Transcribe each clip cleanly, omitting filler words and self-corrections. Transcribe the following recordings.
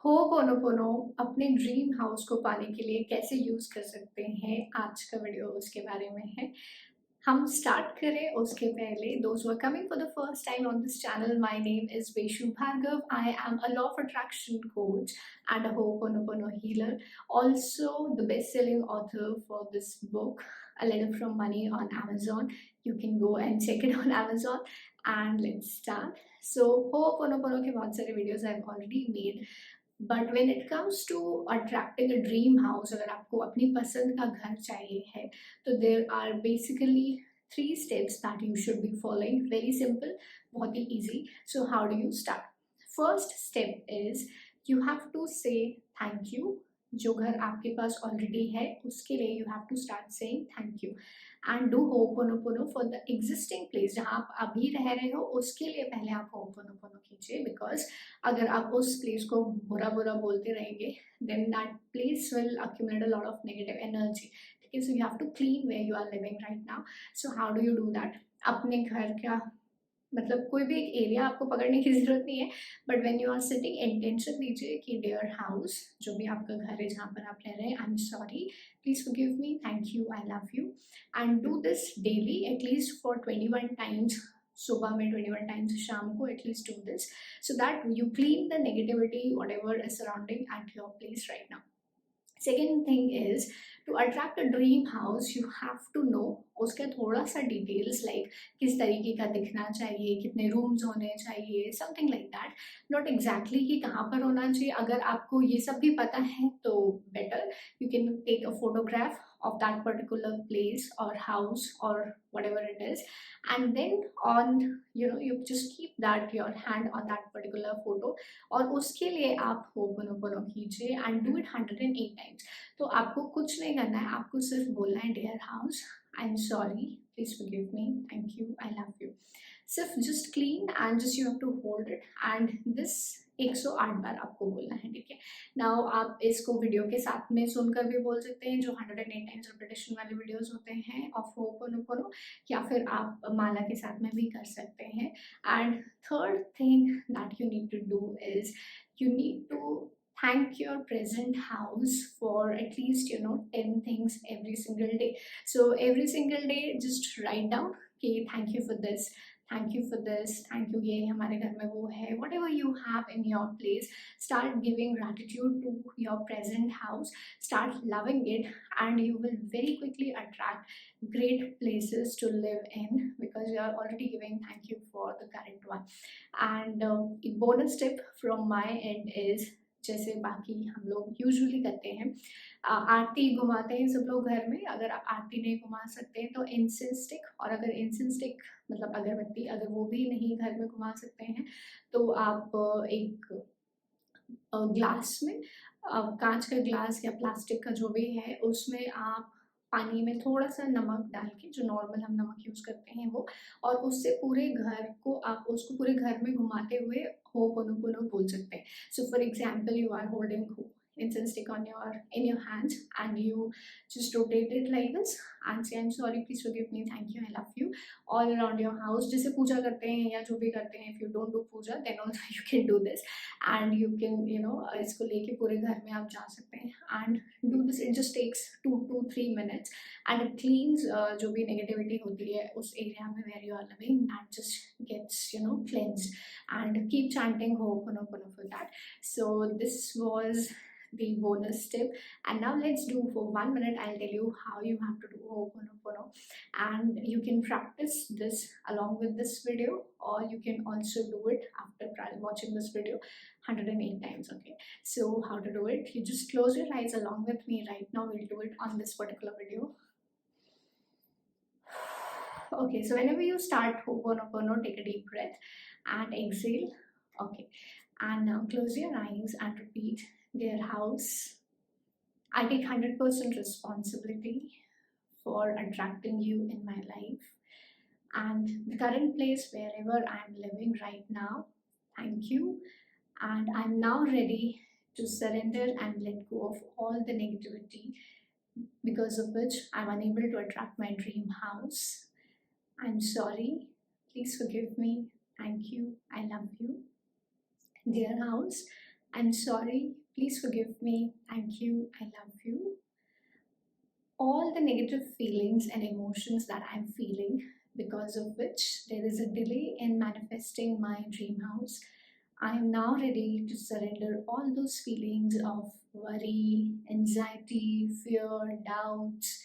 Ho'oponopono अपने dream house को पाने के लिए कैसे यूज़ कर सकते हैं, आज का वीडियो उसके बारे में है। हम स्टार्ट करें उसके पहले, those who are coming for the first time on this channel, my name is Veshu Bhargav. I am a law of attraction coach and a Ho'oponopono healer, also the best-selling author for this book, A Letter from Money, on Amazon. You can go and check it on Amazon. And let's start. So Ho'oponopono के बहुत सारे videos I've already made. But when it comes to attracting a dream house, अगर आपको अपनी पसंद का घर चाहिए है तो there are basically 3 steps that you should be following. Very simple, बहुत ही easy. So how do you start? First step is you have to say thank you. जो घर आपके पास ऑलरेडी है उसके लिए you have to start saying thank you and do ho'oponopono for the existing place जहाँ आप अभी रह रहे हो. उसके लिए पहले आप होपोनोपोनो कीजिए, बिकॉज अगर आप उस प्लेस को बुरा बुरा बोलते रहेंगे then that place will accumulate a lot of negative energy. ठीक है, so you have to clean where you are living right now. So how do you do that? अपने घर का मतलब कोई भी एक एरिया आपको पकड़ने की जरूरत नहीं है, but when you are sitting intention दीजिए कि डियर हाउस, जो भी आपका घर है जहाँ पर आप रह रहे हैं, आई am sorry, please forgive me, thank you, I love you. And do this daily at least for 21 times. सुबह में 21 टाइम्स, शाम को at least do this so that you clean the negativity what ever is surrounding at your place right now. Second thing is, to attract a dream house you have to know उसके थोड़ा सा details like किस तरीके का दिखना चाहिए, कितने rooms होने चाहिए, something like that. Not exactly कि कहाँ पर होना चाहिए. अगर आपको ये सब भी पता है तो better, you can take a photograph of that particular place or house or whatever it is, and then on you just keep that your hand on that particular photo. और उसके लिए आप होपोनोपोनो कीजिए एंड डू इट 108 टाइम्स. तो आपको कुछ नहीं करना है, आपको सिर्फ बोलना है dear house, I am sorry, please forgive me, thank you, I love you. सिर्फ just clean and just you have to hold it and this 108 बार आपको बोलना है. ठीक है, नाउ आप इसको वीडियो के साथ में सुनकर भी बोल सकते हैं, जो 108 टाइम्स रिपीटेशन वाले वीडियोस होते हैं ऑफ होपोनोपोनो, या फिर आप माला के साथ में भी कर सकते हैं. And third thing that you need to do is you need to thank your present house for at least 10 things every single day. So every single day just write down, okay, thank you for this, thank you for this, thank you, ये हमारे घर में वो है, whatever you have in your place. Start giving gratitude to your present house, start loving it, and you will very quickly attract great places to live in because you are already giving thank you for the current one. And a bonus tip from my end is, जैसे बाकी हम लोग usually करते हैं, आरती घुमाते हैं सब लोग घर में. अगर आप आरती नहीं घुमा सकते हैं तो इंसेंस स्टिक, और अगर इंसेंस स्टिक मतलब अगरबत्ती अगर वो भी नहीं घर में घुमा सकते हैं तो आप एक ग्लास में, कांच का ग्लास या प्लास्टिक का जो भी है, उसमें आप पानी में थोड़ा सा नमक डाल के, जो नॉर्मल हम नमक यूज़ करते हैं वो, और उससे पूरे घर को आप उसको पूरे घर में घुमाते हुए होपोनोपोनो बोल सकते हैं. So for example, you are holding incense stick in your hands and you just rotate it like this and say I'm sorry, please forgive me, thank you, I love you, all around your house. जैसे पूजा करते हैं या जो भी करते हैं, if you don't do Puja then also you can do this and you can इसको लेके पूरे घर में आप जा सकते हैं and do this. It just takes 2 to 3 minutes and it cleans जो भी negativity होती है उस area में where you are living, that just gets cleansed. And keep chanting Ho'oponopono for that. So this was the bonus tip, and now let's do for 1 minute. I'll tell you how you have to do Ho'oponopono, and you can practice this along with this video, or you can also do it after watching this video 108 times. Okay, so how to do it? You just close your eyes along with me right now. We'll do it on this particular video. Okay, so whenever you start Ho'oponopono, take a deep breath and exhale. Okay, and now close your eyes and repeat, dear house, I take 100% responsibility for attracting you in my life and the current place wherever I'm living right now. Thank you, and I'm now ready to surrender and let go of all the negativity because of which I'm unable to attract my dream house. I'm sorry, please forgive me, thank you, I love you. Dear house, I'm sorry, please forgive me, thank you, I love you. All the negative feelings and emotions that I'm feeling, because of which there is a delay in manifesting my dream house. I am now ready to surrender all those feelings of worry, anxiety, fear, doubts.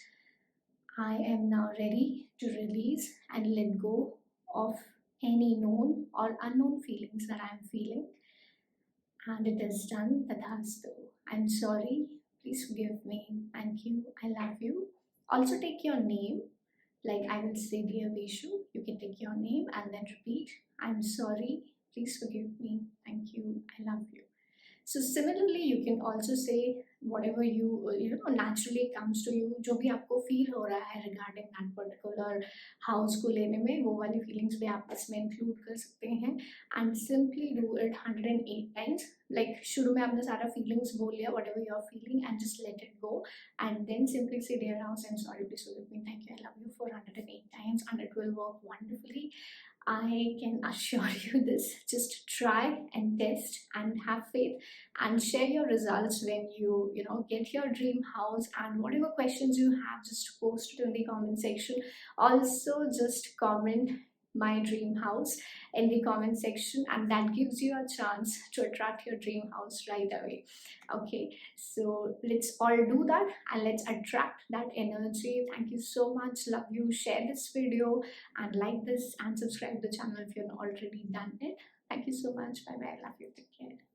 I am now ready to release and let go of any known or unknown feelings that I'm feeling. And it is done, Tadhastu. I'm sorry, please forgive me. Thank you, I love you. Also, take your name. Like I will say, Dear Vishu, you can take your name and then repeat, I'm sorry, please forgive me. Thank you, I love you. So similarly, you can also say whatever naturally comes to you, जो भी आपको feel हो रहा है regarding that particular house को लेने में, वो वाली feelings भी आप इसमें include कर सकते हैं and simply do it 108 times. Like शुरू में आपने सारा feelings बोल लिया, whatever you're feeling, and just let it go, and then simply say, Dear house, I'm sorry, please forgive me, thank you, I love you for 108 times, and it will work wonderfully. I can assure you this. Just try and test and have faith and share your results when you get your dream house, and whatever questions you have, just post it in the comment section. Also, just comment my dream house in the comment section, and that gives you a chance to attract your dream house right away. Okay, so let's all do that and let's attract that energy. Thank you so much, love you. Share this video and like this and subscribe to the channel if you've not already done it. Thank you so much. Bye bye. Love you. Take care.